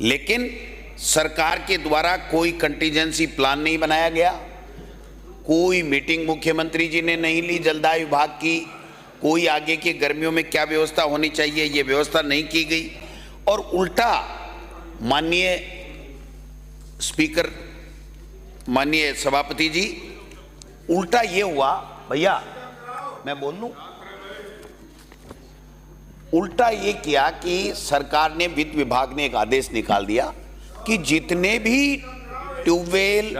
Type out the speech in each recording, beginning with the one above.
लेकिन सरकार के द्वारा कोई कंटीजेंसी प्लान नहीं बनाया गया, कोई मीटिंग मुख्यमंत्री जी ने नहीं ली जलदाय विभाग की, कोई आगे की गर्मियों में क्या व्यवस्था होनी चाहिए ये व्यवस्था नहीं की गई। और उल्टा माननीय स्पीकर, माननीय सभापति जी, उल्टा ये हुआ, भैया मैं बोल लूं, उल्टा ये किया कि सरकार ने, वित्त विभाग ने एक आदेश निकाल दिया कि जितने भी ट्यूबवेल,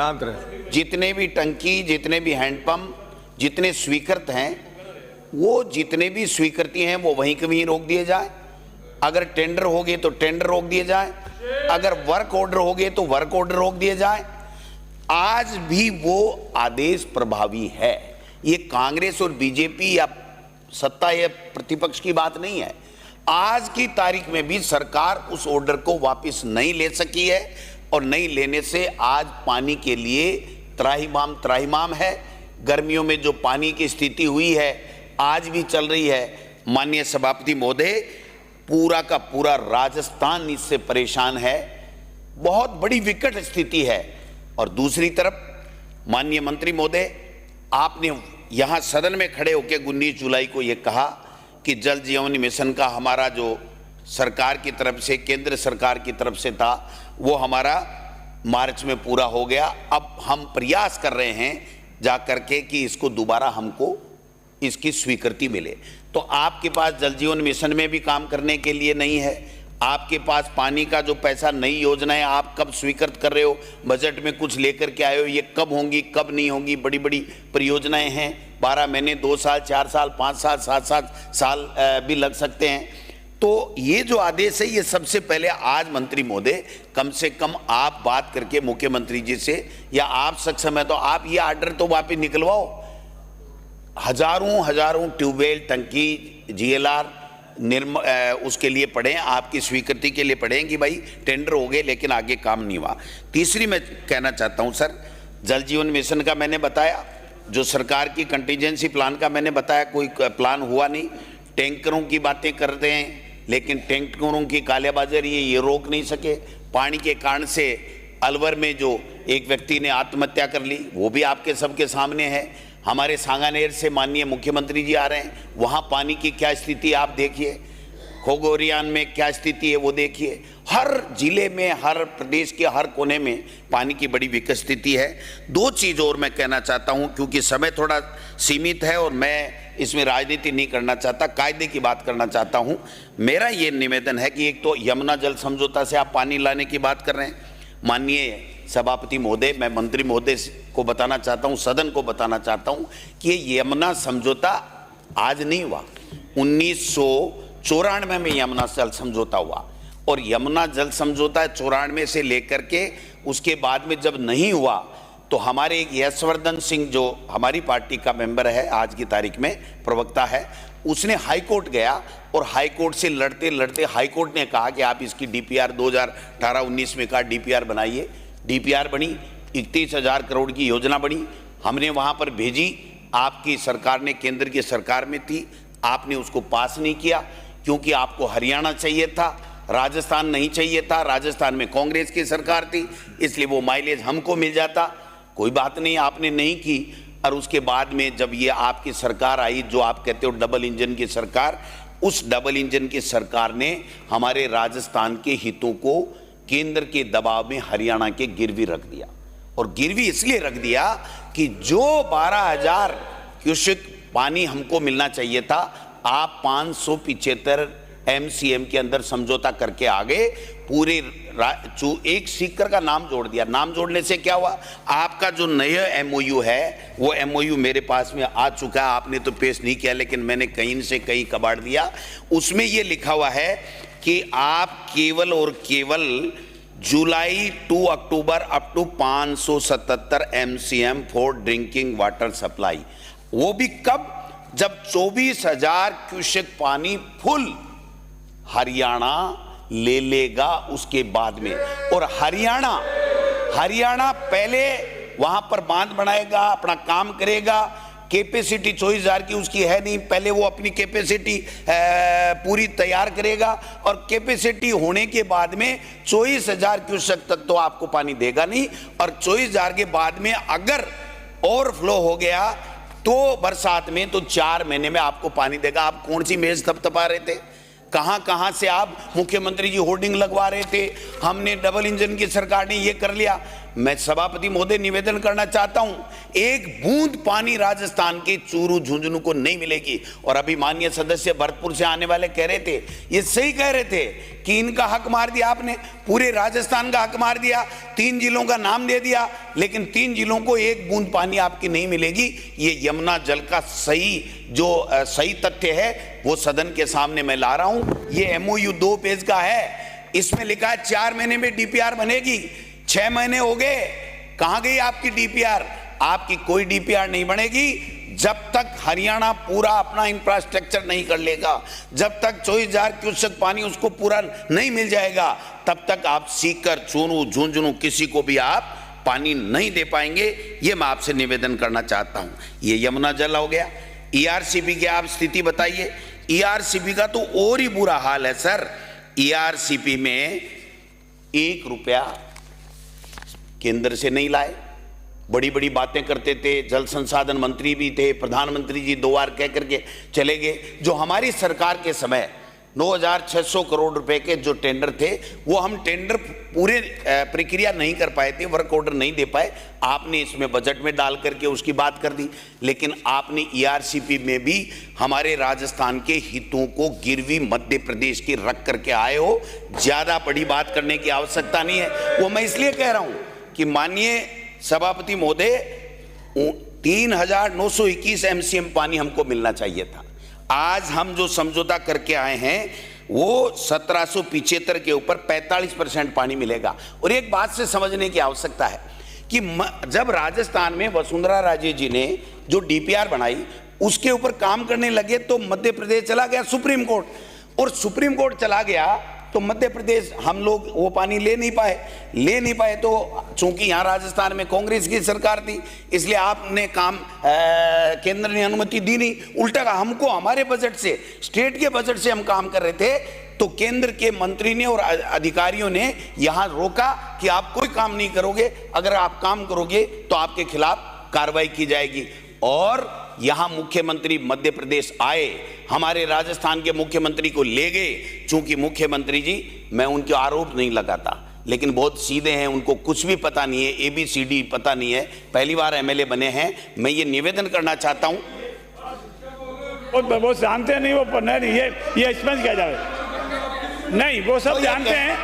जितने भी टंकी, जितने भी हैंडपंप, जितने स्वीकृत हैं, वो जितने भी स्वीकृति हैं वो वहीं के वहीं रोक दिए जाए। अगर टेंडर हो गए तो टेंडर रोक दिए जाए, अगर वर्क ऑर्डर हो गए तो वर्क ऑर्डर रोक दिए जाए। आज भी वो आदेश प्रभावी है। ये कांग्रेस और बीजेपी या सत्ता या प्रतिपक्ष की बात नहीं है। आज की तारीख में भी सरकार उस ऑर्डर को वापस नहीं ले सकी है और नहीं लेने से आज पानी के लिए त्राहिमाम है। गर्मियों में जो पानी की स्थिति हुई है आज भी चल रही है। माननीय सभापति महोदय, पूरा का पूरा राजस्थान इससे परेशान है, बहुत बड़ी विकट स्थिति है। और दूसरी तरफ माननीय मंत्री महोदय, आपने यहाँ सदन में खड़े होकर 19 जुलाई को ये कहा कि जल जीवन मिशन का हमारा जो सरकार की तरफ से, केंद्र सरकार की तरफ से था, वो हमारा मार्च में पूरा हो गया। अब हम प्रयास कर रहे हैं जा करके कि इसको दोबारा हमको इसकी स्वीकृति मिले। तो आपके पास जल जीवन मिशन में भी काम करने के लिए नहीं है, आपके पास पानी का जो पैसा, नई योजनाएं आप कब स्वीकृत कर रहे हो, बजट में कुछ लेकर के आए हो, ये कब होंगी कब नहीं होंगी। बड़ी बड़ी परियोजनाएं हैं, 12 महीने, 2 साल, 4 साल, 5 साल, 7 साल भी लग सकते हैं। तो ये जो आदेश है, ये सबसे पहले आज मंत्री महोदय कम से कम आप बात करके मुख्यमंत्री जी से, या आप सक्षम है तो आप ये आर्डर तो वापस निकलवाओ। हजारों ट्यूबवेल, टंकी, जीएलआर उसके लिए पढ़ें, आपकी स्वीकृति के लिए पढ़ें कि भाई टेंडर हो गए लेकिन आगे काम नहीं हुआ। तीसरी मैं कहना चाहता हूं सर, जल जीवन मिशन का मैंने बताया, जो सरकार की कंटीजेंसी प्लान का मैंने बताया, कोई प्लान हुआ नहीं। टैंकरों की बातें करते हैं लेकिन टैंकरों की कालेबाजारी ये रोक नहीं सके। पानी के कारण से अलवर में जो एक व्यक्ति ने आत्महत्या कर ली, वो भी आपके सबके सामने है। हमारे सांगानेर से माननीय मुख्यमंत्री जी आ रहे हैं, वहाँ पानी की क्या स्थिति आप देखिए, खोगोरियान में क्या स्थिति है वो देखिए। हर जिले में, हर प्रदेश के हर कोने में पानी की बड़ी विकट स्थिति है। 2 चीज़ और मैं कहना चाहता हूँ, क्योंकि समय थोड़ा सीमित है और मैं इसमें राजनीति नहीं करना चाहता, कायदे की बात करना चाहता हूँ। मेरा ये निवेदन है कि एक तो यमुना जल समझौता से आप पानी लाने की बात कर रहे हैं। माननीय सभापति महोदय, मैं मंत्री महोदय को बताना चाहता हूं, सदन को बताना चाहता हूं कि ये यमुना समझौता आज नहीं हुआ, 1994 में यमुना जल समझौता हुआ। और यमुना जल समझौता 94 से लेकर के उसके बाद में जब नहीं हुआ तो हमारे एक यशवर्धन सिंह, जो हमारी पार्टी का मेंबर है, आज की तारीख में प्रवक्ता है, उसने हाईकोर्ट गया और हाईकोर्ट से लड़ते लड़ते हाईकोर्ट ने कहा कि आप इसकी डीपीआर 2018-19 में कहा डीपीआर बनाइए। डीपीआर बनी, 31,000 करोड़ की योजना बनी, हमने वहाँ पर भेजी। आपकी सरकार ने, केंद्र की सरकार में थी, आपने उसको पास नहीं किया क्योंकि आपको हरियाणा चाहिए था, राजस्थान नहीं चाहिए था। राजस्थान में कांग्रेस की सरकार थी, इसलिए वो माइलेज हमको मिल जाता। कोई बात नहीं, आपने नहीं की। और उसके बाद में जब ये आपकी सरकार आई, जो आप कहते हो डबल इंजन की सरकार, उस डबल इंजन की सरकार ने हमारे राजस्थान के हितों को केंद्र के दबाव में हरियाणा के गिरवी रख दिया। और गिरवी इसलिए रख दिया कि जो 12,000 क्यूसेक पानी हमको मिलना चाहिए था, आप 575 एमसीएम के अंदर समझौता करके आ गए। पूरे एक सीकर का नाम जोड़ दिया। नाम जोड़ने से क्या हुआ, आपका जो नया एमओयू है वो एमओयू मेरे पास में आ चुका है, आपने तो पेश नहीं किया लेकिन मैंने कहीं से कहीं कबाड़ दिया। उसमें ये लिखा हुआ है कि आप केवल और केवल July to October up to 577 MCM for drinking water supply. वो भी कब, जब 24,000 क्यूसेक पानी फुल हरियाणा ले लेगा उसके बाद में। और हरियाणा पहले वहां पर बांध बनाएगा, अपना काम करेगा, कैपेसिटी 24,000 की उसकी है नहीं, पहले वो अपनी कैपेसिटी पूरी तैयार करेगा और कैपेसिटी होने के बाद में 24,000 क्यूसेक तक तो आपको पानी देगा नहीं, और 24,000 के बाद में अगर ओवरफ्लो हो गया तो बरसात में तो 4 महीने में आपको पानी देगा। आप कौन सी मेज थपथपा रहे थे? कहां कहां से आप मुख्यमंत्री जी होर्डिंग लगवा रहे थे, हमने डबल इंजन की सरकार ने ये कर लिया। मैं सभापति महोदय निवेदन करना चाहता हूं, एक बूंद पानी राजस्थान के चूरू झुंझुनू को नहीं मिलेगी। और अभी माननीय सदस्य भरतपुर से आने वाले कह रहे थे, ये सही कह रहे थे कि इनका हक मार दिया आपने, पूरे राजस्थान का हक मार दिया, 3 जिलों का नाम दे दिया, लेकिन 3 जिलों को एक बूंद पानी आपकी नहीं मिलेगी। ये यमुना जल का सही तथ्य है वो सदन के सामने मैं ला रहा हूं। ये MOU 2 पेज का है, इसमें लिखा है 4 महीने में DPR बनेगी। 6 महीने हो गए, कहां गई आपकी DPR? आपकी कोई DPR नहीं बनेगी जब तक हरियाणा पूरा अपना इंफ्रास्ट्रक्चर नहीं कर लेगा, जब तक 24,000 क्यूसेक पानी उसको पूरा नहीं मिल जाएगा, तब तक आप सीकर, चूरू, झुंझुनू किसी को भी आप पानी नहीं दे पाएंगे। ये मैं आपसे निवेदन करना चाहता हूं। ये यमुना जल हो गया। ERCP की आप स्थिति बताइए। ERCP का तो और ही बुरा हाल है सर। ERCP में 1 रुपया केंद्र से नहीं लाए, बड़ी बड़ी बातें करते थे, जल संसाधन मंत्री भी थे, प्रधानमंत्री जी 2 बार कह करके चले गए। जो हमारी सरकार के समय 9,600 करोड़ रुपए के जो टेंडर थे, वो हम टेंडर पूरे प्रक्रिया नहीं कर पाए थे, वर्क ऑर्डर नहीं दे पाए। आपने इसमें बजट में डाल करके उसकी बात कर दी, लेकिन आपने ERCP में भी हमारे राजस्थान के हितों को गिरवी मध्य प्रदेश की रख करके आए हो। ज्यादा बड़ी बात करने की आवश्यकता नहीं है। वो मैं इसलिए कह रहा हूं कि माननीय सभापति महोदय, 3,921 MCM पानी हमको मिलना चाहिए था। आज हम जो समझौता करके आए हैं वो 1775 के ऊपर 45% पानी मिलेगा। और एक बात से समझने की आवश्यकता है कि जब राजस्थान में वसुंधरा राजे जी ने जो DPR बनाई उसके ऊपर काम करने लगे तो मध्य प्रदेश चला गया सुप्रीम कोर्ट, और सुप्रीम कोर्ट चला गया तो मध्य प्रदेश हम लोग वो पानी ले नहीं पाए। तो चूंकि यहाँ राजस्थान में कांग्रेस की सरकार थी, इसलिए आपने काम केंद्र ने अनुमति दी नहीं, उल्टा हमको हमारे बजट से, स्टेट के बजट से हम काम कर रहे थे, तो केंद्र के मंत्री ने और अधिकारियों ने यहाँ रोका कि आप कोई काम नहीं करोगे, अगर आप काम करोगे तो आपके खिलाफ कार्रवाई की जाएगी। और यहां मुख्यमंत्री मध्य प्रदेश आए, हमारे राजस्थान के मुख्यमंत्री को ले गए। चूंकि मुख्यमंत्री जी, मैं उनके आरोप नहीं लगाता, लेकिन बहुत सीधे हैं, उनको कुछ भी पता नहीं है, ABCD पता नहीं है, पहली बार MLA बने हैं। मैं ये निवेदन करना चाहता हूं, वो जानते नहीं, वो नहीं, ये स्पष्ट किया जाए। नहीं, वो सब जानते हैं।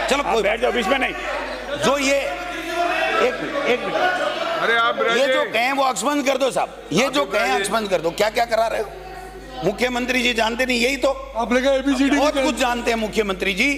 चलो बैठ जाओ, बीच में नहीं। जो ये एक मिनट, अरे आप ये जो कहें वो अक्सबंद कर दो साहब, ये जो कहें अक्सबंद कर दो। क्या क्या करा रहे हो? मुख्यमंत्री जी जानते नहीं, यही तो आपने कहा ABCD बहुत कुछ जानते हैं मुख्यमंत्री जी,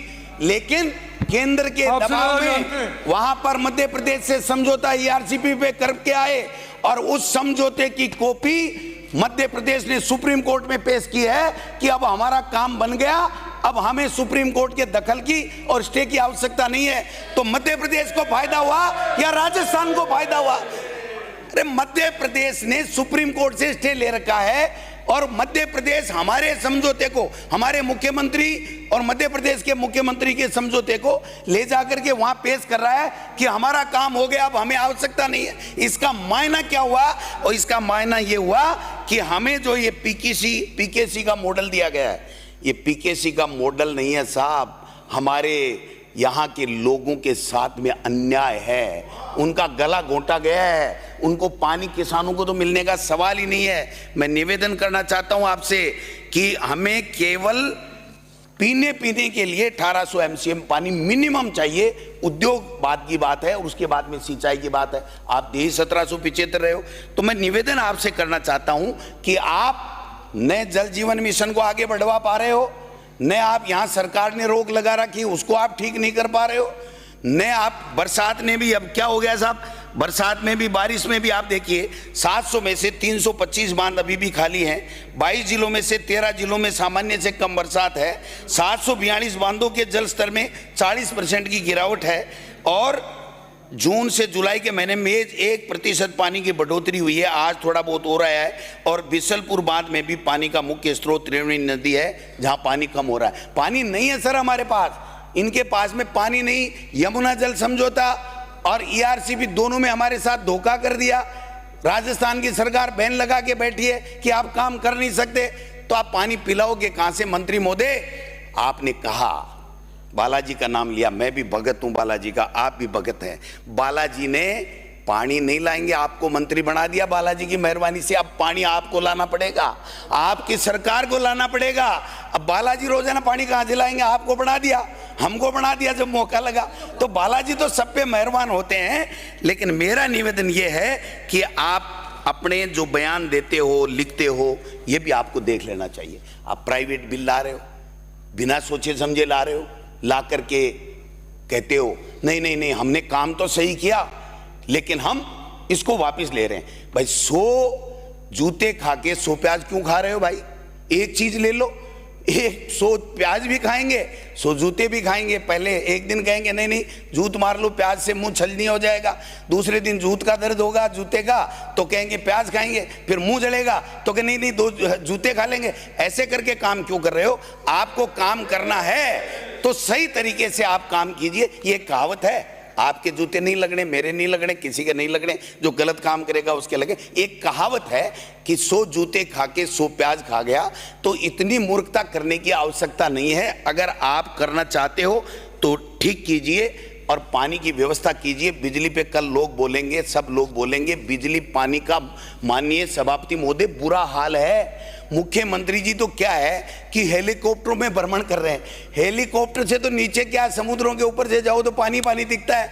लेकिन केंद्र के दबाव में वहां पर मध्य प्रदेश से समझौता ERCP पे करके आए, और उस समझौते की कॉपी मध्य प्रदेश ने सुप्रीम कोर्ट में पेश की है कि अब हमारा काम बन गया, अब हमें सुप्रीम कोर्ट के दखल की और स्टे की आवश्यकता नहीं है। तो मध्य प्रदेश को फायदा हुआ या राजस्थान को फायदा हुआ? अरे मध्य प्रदेश ने सुप्रीम कोर्ट से स्टे ले रखा है, और मध्य प्रदेश हमारे समझौते को, हमारे मुख्यमंत्री और मध्य प्रदेश के मुख्यमंत्री के समझौते को ले जाकर के वहां पेश कर रहा है कि हमारा काम हो गया, अब हमें आवश्यकता नहीं है। इसका मायना क्या हुआ? और इसका मायना ये हुआ कि हमें जो ये PKC का मॉडल दिया गया है, ये PKC का मॉडल नहीं है साहब, हमारे यहाँ के लोगों के साथ में अन्याय है, उनका गला घोंटा गया है, उनको पानी, किसानों को तो मिलने का सवाल ही नहीं है। मैं निवेदन करना चाहता हूं आपसे कि हमें केवल पीने के लिए 1800 MCM पानी मिनिमम चाहिए। उद्योग बाद की बात है, और उसके बाद में सिंचाई की बात है। आप यही 1775 रहे हो, तो मैं निवेदन आपसे करना चाहता हूं कि आप नए जल जीवन मिशन को आगे बढ़वा पा रहे हो, न आप यहां सरकार ने रोक लगा रखी उसको आप ठीक नहीं कर पा रहे हो, न आप बरसात ने भी, अब क्या हो गया साहब, बरसात में भी, बारिश में भी आप देखिए 700 में से 325 बांध अभी भी खाली हैं। 22 जिलों में से 13 जिलों में सामान्य से कम बरसात है। 742 बांधों के जल स्तर में 40% की गिरावट है, और जून से जुलाई के महीने में 1% पानी की बढ़ोतरी हुई है। आज थोड़ा बहुत हो रहा है। और बिसलपुर बांध में भी पानी का मुख्य स्रोत त्रिवेणी नदी है, जहां पानी कम हो रहा है। पानी नहीं है सर हमारे पास, इनके पास में पानी नहीं। यमुना जल समझौता और ERCP दोनों में हमारे साथ धोखा कर दिया। राजस्थान की सरकार बैन लगा के बैठी है कि आप काम कर नहीं सकते, तो आप पानी पिलाओगे कहां से? मंत्री महोदय, आपने कहा, बालाजी का नाम लिया, मैं भी भगत हूं बालाजी का, आप भी भगत हैं। बालाजी ने पानी नहीं लाएंगे, आपको मंत्री बना दिया बालाजी की मेहरबानी से। अब पानी आपको लाना पड़ेगा, आपकी सरकार को लाना पड़ेगा। अब बालाजी रोजाना पानी कहां से लाएंगे? आपको बना दिया, हमको बना दिया जब मौका लगा। तो बालाजी तो सब पे मेहरबान होते हैं। लेकिन मेरा निवेदन यह है कि आप अपने जो बयान देते हो, लिखते हो, यह भी आपको देख लेना चाहिए। आप प्राइवेट बिल ला रहे हो, बिना सोचे समझे ला रहे हो, ला करके कहते हो नहीं नहीं नहीं हमने काम तो सही किया लेकिन हम इसको वापस ले रहे हैं। भाई 100 जूते खा के 100 प्याज क्यों खा रहे हो भाई? एक चीज ले लो, 100 प्याज भी खाएंगे, 100 जूते भी खाएंगे। पहले एक दिन कहेंगे नहीं नहीं जूत मार लो, प्याज से मुंह छलनी हो जाएगा। दूसरे दिन जूत का दर्द होगा जूते का, तो कहेंगे प्याज खाएंगे। फिर मुंह जलेगा तो कहें नहीं नहीं 2 जूते खा लेंगे। ऐसे करके काम क्यों कर रहे हो? आपको काम करना है तो सही तरीके से आप काम कीजिए। ये कहावत है, आपके जूते नहीं लगने, मेरे नहीं लगने, किसी के नहीं लगने, जो गलत काम करेगा उसके लगे। एक कहावत है कि 100 जूते खा के 100 प्याज खा गया। तो इतनी मूर्खता करने की आवश्यकता नहीं है। अगर आप करना चाहते हो तो ठीक कीजिए और पानी की व्यवस्था कीजिए। बिजली पे कल लोग बोलेंगे, सब लोग बोलेंगे बिजली पानी का। माननीय सभापति महोदय, बुरा हाल है। मुख्यमंत्री जी तो क्या है कि हेलीकॉप्टरों में भ्रमण कर रहे हैं। हेलीकॉप्टर से तो नीचे क्या, समुद्रों के ऊपर से जाओ तो पानी पानी दिखता है।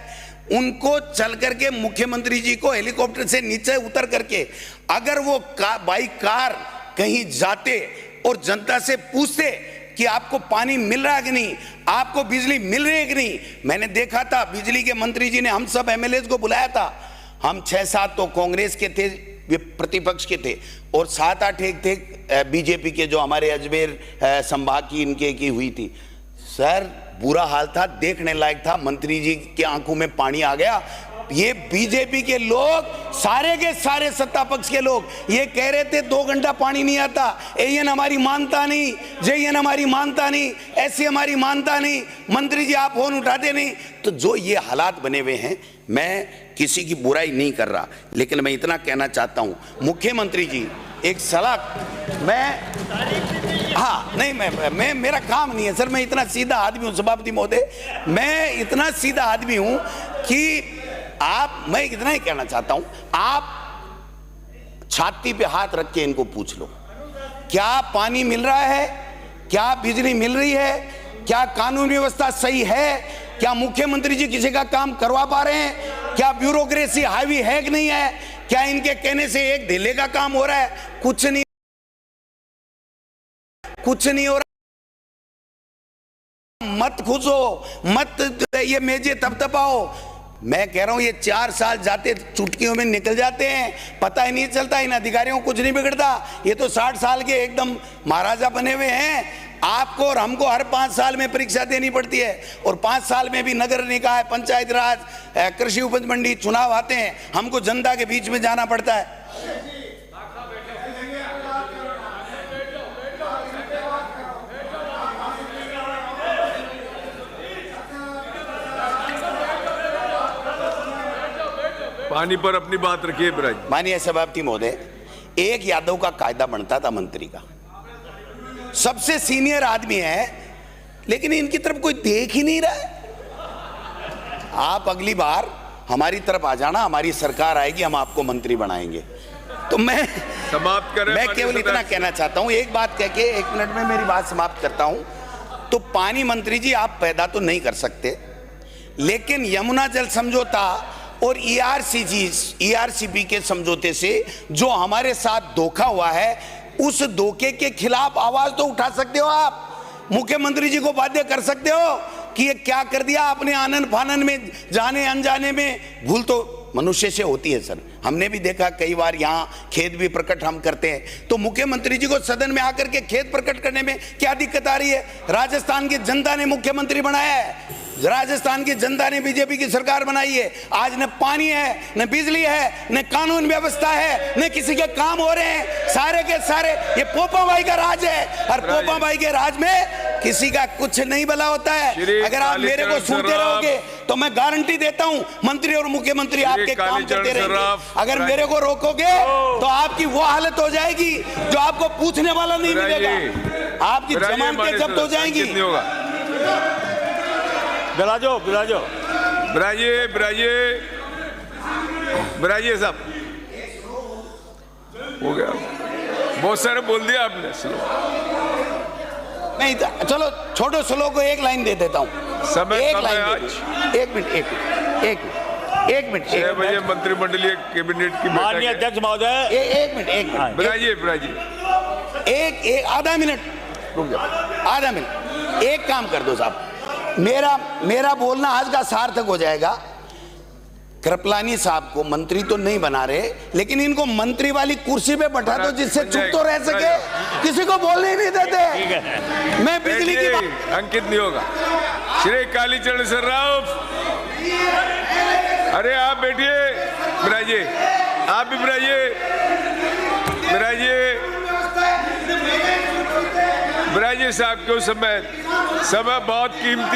उनको चल करके मुख्यमंत्री जी को हेलीकॉप्टर से नीचे उतर करके अगर वो बाई कार कहीं जाते और जनता से पूछते कि आपको पानी मिल रहा है कि नहीं, आपको बिजली मिल रही है कि नहीं। मैंने देखा था बिजली के मंत्री जी ने हम सब MLAs को बुलाया था। हम 6-7 तो कांग्रेस के थे, वे प्रतिपक्ष के थे, और 7-8 एक थे BJP के, जो हमारे अजमेर संभाग की इनके की हुई थी। सर बुरा हाल था, देखने लायक था। मंत्री जी की आंखों में पानी आ गया। ये BJP के लोग, सारे के सारे सत्ता पक्ष के लोग ये कह रहे थे 2 घंटा पानी नहीं आता, AN हमारी मानता नहीं, JN हमारी मानता नहीं, SC हमारी मानता नहीं, मंत्री जी आप फोन उठाते नहीं। तो जो ये हालात बने हुए हैं, मैं किसी की बुराई नहीं कर रहा, लेकिन मैं इतना कहना चाहता हूं मुख्यमंत्री जी, एक सलाह, मैं हाँ नहीं मैं मेरा काम नहीं है सर, मैं इतना सीधा आदमी हूं सभापति महोदय, मैं इतना सीधा आदमी हूं कि मैं इतना ही कहना चाहता हूं, आप छाती पे हाथ रख के इनको पूछ लो, क्या पानी मिल रहा है, क्या बिजली मिल रही है, क्या कानून व्यवस्था सही है, क्या मुख्यमंत्री जी किसी का काम करवा पा रहे हैं, क्या ब्यूरोक्रेसी हावी है कि नहीं है, क्या इनके कहने से एक ढीले का काम हो रहा है? कुछ नहीं हो रहा। मत खुशो, मत ये मेजे तपतपाओ। मैं कह रहा हूं ये 4 साल जाते चुटकियों में निकल जाते हैं, पता ही नहीं चलता, इन अधिकारियों को कुछ नहीं बिगड़ता। ये तो 60 साल के एकदम महाराजा बने हुए हैं। आपको और हमको हर 5 साल में परीक्षा देनी पड़ती है, और 5 साल में भी नगर निकाय, पंचायत राज, कृषि उपज मंडी चुनाव आते हैं, हमको जनता के बीच में जाना पड़ता है। पानी पर अपनी बात रखिए ब्रज। माननीय सभापति महोदय, एक यादव का कायदा बनता था मंत्री का, सबसे सीनियर आदमी है, लेकिन इनकी तरफ कोई देख ही नहीं रहा है। आप अगली बार हमारी तरफ आ जाना, हमारी सरकार आएगी, हम आपको मंत्री बनाएंगे। तो मैं समाप्त करें। मैं केवल इतना कहना चाहता हूं, एक बात कह के 1 मिनट में मेरी बात समाप्त करता हूं। तो पानी मंत्री जी आप पैदा तो नहीं कर सकते, लेकिन यमुना जल समझौता और ERCP के समझौते से जो हमारे साथ धोखा हुआ है, उस धोखे के खिलाफ आवाज तो उठा सकते हो आप। मुख्यमंत्री जी को बाध्य कर सकते हो कि ये क्या कर दिया आपने, आनन फानन में, जाने अनजाने में। भूल तो मनुष्य से होती है सर, हमने भी देखा कई बार, यहाँ खेद भी प्रकट हम करते हैं। तो मुख्यमंत्री जी को सदन में आकर के खेद प्रकट करने में क्या दिक्कत आ रही है? राजस्थान की जनता ने मुख्यमंत्री बनाया है, राजस्थान की जनता ने बीजेपी की सरकार बनाई है। आज न पानी है, न बिजली है, न कानून व्यवस्था है, न किसी के काम हो रहे हैं। सारे के सारे ये पोपा भाई का राज है, और पोपा भाई के राज में किसी का कुछ नहीं भला होता है। अगर आप मेरे को सुनते रहोगे तो मैं गारंटी देता हूं मंत्री और मुख्यमंत्री आपके काम करते रहेंगे। अगर मेरे को रोकोगे तो आपकी वो हालत हो जाएगी जो आपको पूछने वाला नहीं मिलेगा, आपकी जमानतें जब्त हो जाएंगी। बिराजो बिराजो बिराजिए बिराजिए बिराजिए साहब, हो गया, बहुत सारे बोल दिया आपने। नहीं चलो छोटो स्लो को एक लाइन दे देता हूं। समय एक कम है लाइन आज। एक मिनट 6 बजे मंत्रिमंडलीय कैबिनेट की माननीय बैठक है। अध्यक्ष महोदय, एक मिनट बिराजिए बिराजिए। एक आधा मिनट रुक जाओ, आधा मिनट। एक काम कर दो साहब, मेरा बोलना आज का सार्थक हो जाएगा। कृपलानी साहब को मंत्री तो नहीं बना रहे, लेकिन इनको मंत्री वाली कुर्सी पे बैठा दो जिससे चुप तो रह सके, किसी को बोलने ही नहीं देते। मैं बिजली की बात, अंकित नहीं होगा। श्री कालीचरण सर्राफ, अरे आप बैठिए, बिराजिए, आप भी बिराजिए बिराजिए बिराजिए साहब, क्यों समय बहुत कीमती